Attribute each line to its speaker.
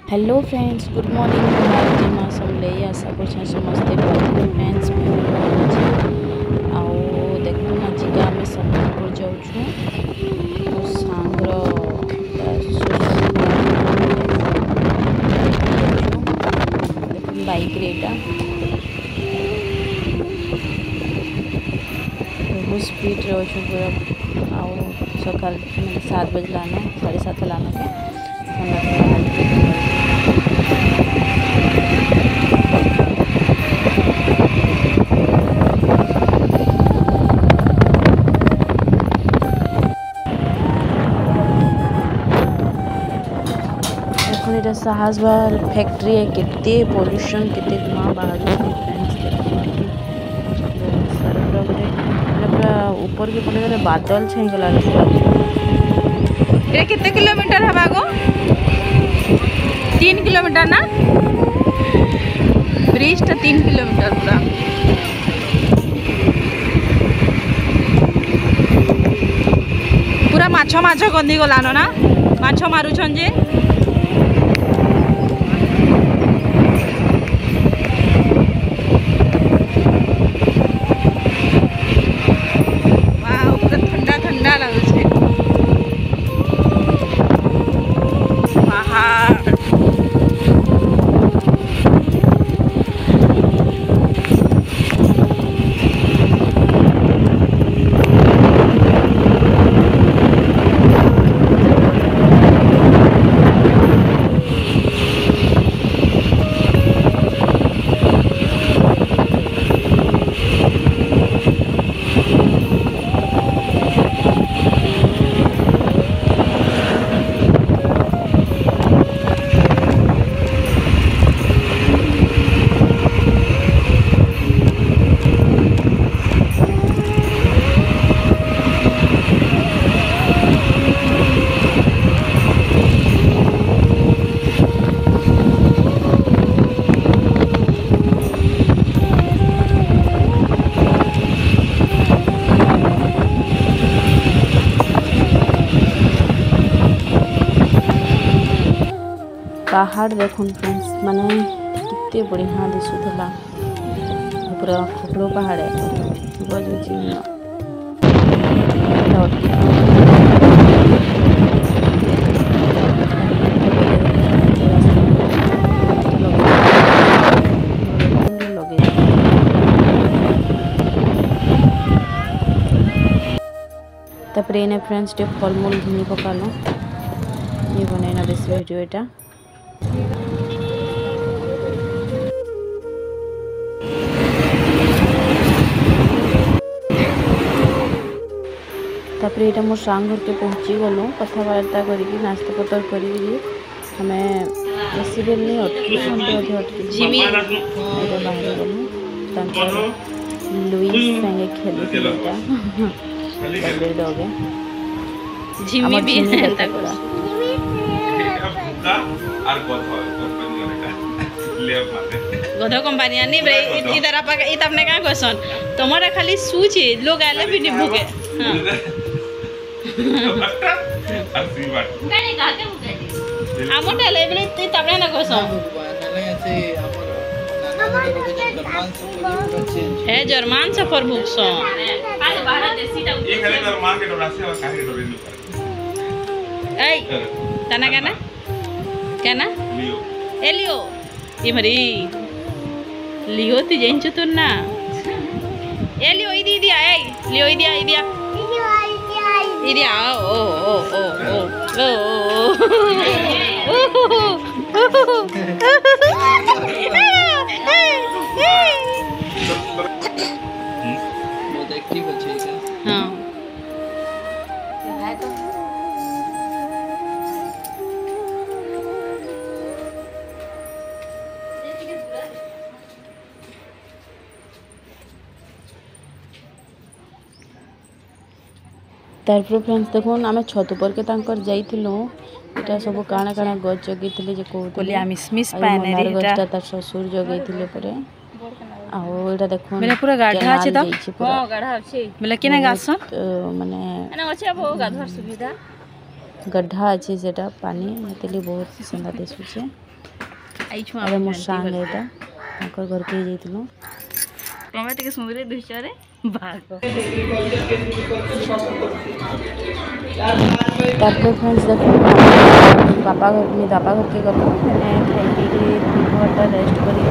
Speaker 1: Hello friends, good morning. भारती माँ समले आशा कर समस्ते भल फ्रेंड्स मैं भल अच्छे। आओ देखो आज आम सम्बलपुर जाऊँ मो सांगर बाइक रेटा बहुत स्पीड रे अच्छे पूरा। आओ सकाल 7 बजे लाना 7:30 लाना के देखो साहस बार फैक्ट्री है, कितने पॉल्यूशन कितने धुआं बाहर पूरा ऊपर के पड़े बादल छाईगला।
Speaker 2: ये कितने किलोमीटर है गो? 3 किलोमीटर ना ब्रिज 3 किलोमीटर पूरा। पूरा माछ माछ गंदी गलान ना, माछ मारुछन जे। ठंडा ठंडा लगुचे पहाड़।
Speaker 1: पहाड़ देखुन फ्रेंड्स माने कितने बढ़िया दिशुला। पूरा खोखलो पहाड़ है तापर एने फ्रेंड्स टे फलमूल घिनी पकालो। ये बनेना बेस वीडियो एटा तापर यहाँ मोर सांग घर के पहुँची गलु कथबार्ता करके नाश्ता पतर कर हमें बेसी देर नहीं अटकी अटकी बाहर गलु लुईस संगे खेल डगे
Speaker 2: झिमी भी गध कंपनी आनी ब्रे इधर आपा इत अपने का क्वेश्चन तुम्हारा खाली सूच लोग आले भी नहीं भूखे। आमर डाले ब्रे इत अपने ना क्वेश्चन है जर्मन सफर बुक्स आज भारत देसी टा ये खाली जर्मन के डोरासे और काहे के डोरे ए तना क्या ना लियो एलियो ये मरी लियो ती जेंचु तो ना एलियो इदी दिया ए लियो इदिया इदिया इदिया ओ ओ ओ
Speaker 3: बहुत एक्टिव अच्छे है।
Speaker 2: हां
Speaker 1: तारपर फ्रेंड्स देखो आम छत पर के यहाँ सब काଣା काଣା गच जगै गछटा तार ससुर जगै आउटा देखो
Speaker 2: मेरा पूरा गाढ़ा আছে তো गाढ़ा আছে मेला केना गाछ
Speaker 1: माने
Speaker 2: एना আছে बहुत गाधर सुविधा
Speaker 1: गड्ढा अच्छे सेटा पानी मतलब बहुत सुंदर दिशुचे। अरे मो सांग एटा ताकर घर के जइतलो
Speaker 2: तमे टिके सुंदरी दुचरे भाग
Speaker 1: तापर फ्रेंड्स देखो पापा घर में दापा घर के गलो मैंने खाई पी के 3 घंटा रेस्ट करी